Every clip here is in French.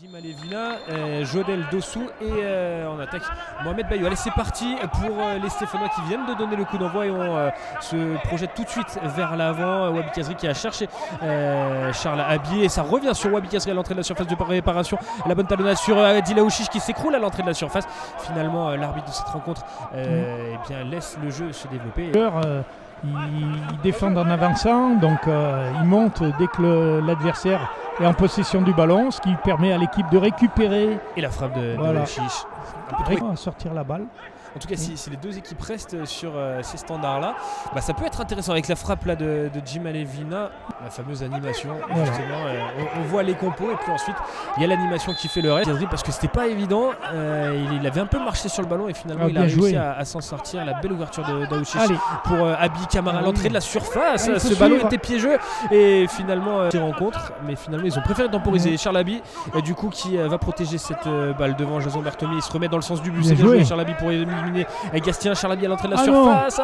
Jim Alevina, Jodel Dossou et en attaque Mohamed Bayo. Allez, c'est parti pour les Stéphanois qui viennent de donner le coup d'envoi et on se projette tout de suite vers l'avant. Wabi Kazri qui a cherché Charles Abi et ça revient sur Wabi Kazri à l'entrée de la surface de réparation. La bonne talonnade sur Dilaouchiche qui s'écroule à l'entrée de la surface. Finalement, l'arbitre de cette rencontre eh bien, laisse le jeu se développer. Ils défendent en avançant, donc ils montent dès que l'adversaire est en possession du ballon, ce qui permet à l'équipe de récupérer. Et la frappe de Dilaouchiche. À sortir la balle. En tout cas, si les deux équipes restent sur ces standards-là, bah, ça peut être intéressant avec la frappe là, de Jim Alevina, la fameuse animation. Voilà. Justement, on voit les compos et puis ensuite il y a l'animation qui fait le reste. Parce que c'était pas évident, il avait un peu marché sur le ballon et finalement il a réussi à s'en sortir. La belle ouverture de Daouchiche pour Abi Kamara à l'entrée de la surface. Ce ballon était piégeux et finalement ils rencontrent, mais finalement ils ont préféré temporiser. Charles Abi, du coup, qui va protéger cette balle devant Jason Bertomi. Il se remet dans le sens du but. C'est bien joué Charles Abi pour éliminer Gastien. Charles Abi à l'entrée de la surface.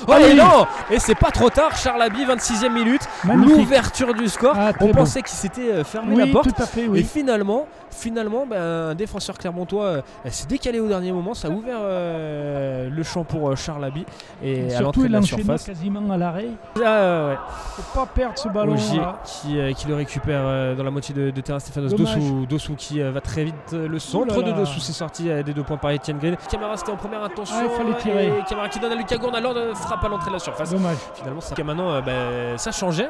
Oh non, et c'est pas trop tard. Charles Abi, 26e minute. L'ouverture du score. On pensait qu'il s'était fermé la porte. Tout à fait, et finalement un défenseur clermontois s'est décalé au dernier moment. Ça a ouvert le champ pour Charles Abi. Et à l'entrée de la surface. Quasiment à l'arrêt. Faut pas perdre ce ballon. Qui le récupère dans la moitié de terrain. Stéphanos Dossou qui va très vite. Le centre de Dossou, c'est sorti des 2 points par Etienne Green. Camara, c'était en première intention. Il fallait tirer. Et Camara qui donne à Lucas Gourne alors de frappe à l'entrée de la surface. Dommage. Finalement, maintenant, ça changeait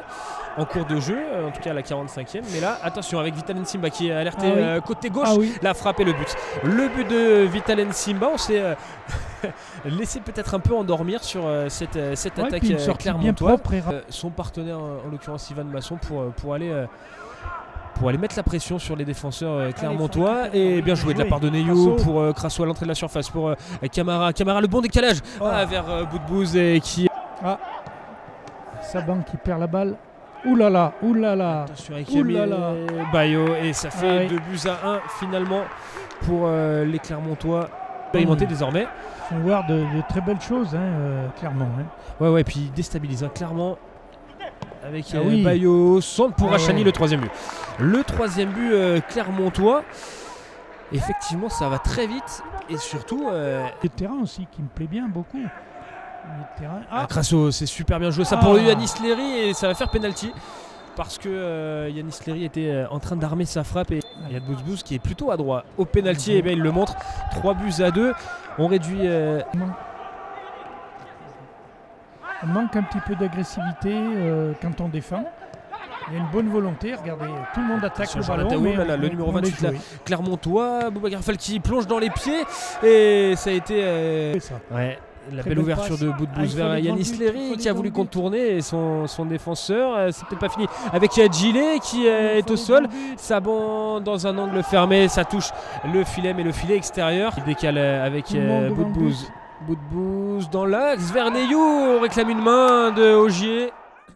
en cours de jeu, en tout cas à la 45e. Mais là, attention avec Vital Nsimba qui est alerté côté gauche. La frappe et le but. Le but de Vital Nsimba, on s'est laissé peut-être un peu endormir sur cette attaque clermontoise. Son partenaire, en l'occurrence Ivan Masson, pour aller mettre la pression sur les défenseurs clermontois. Et bien joué de la part de Neyo pour Crasso à l'entrée de la surface pour Camara, le bon décalage vers Boudbouz et qui... Saban qui perd la balle. Oulala. Attention avec Bayo et ça fait 2-1 finalement pour les Clermontois. Expérimenté désormais. Ils vont voir de très belles choses, Clermont. Ouais, puis il déstabilise clairement. Avec Bayo, centre pour Rachani, le 3e but. Le 3e but clermontois. Effectivement, ça va très vite et surtout... Le terrain aussi qui me plaît bien beaucoup. Crasso, c'est super bien joué ça pour Yanis Léry et ça va faire penalty parce que Yanis Léry était en train d'armer sa frappe et il y a Boudbouz qui est plutôt à droit au penalty et bien il le montre. 3-2. On réduit... On manque un petit peu d'agressivité quand on défend. Il y a une bonne volonté, regardez, tout le monde attaque le ballon. Le numéro 28 là, Clermontois, Boubacar Fall qui plonge dans les pieds et ça a été... La belle ouverture de Boudbouz vers Yanis Léry qui a voulu contourner et son défenseur. C'est peut-être pas fini avec Gilet qui est au sol. Saban dans un angle fermé, ça touche le filet mais le filet extérieur. Il décale avec Boudbouz. Boudbouz dans l'axe vers Neyou. On réclame une main de Ogier.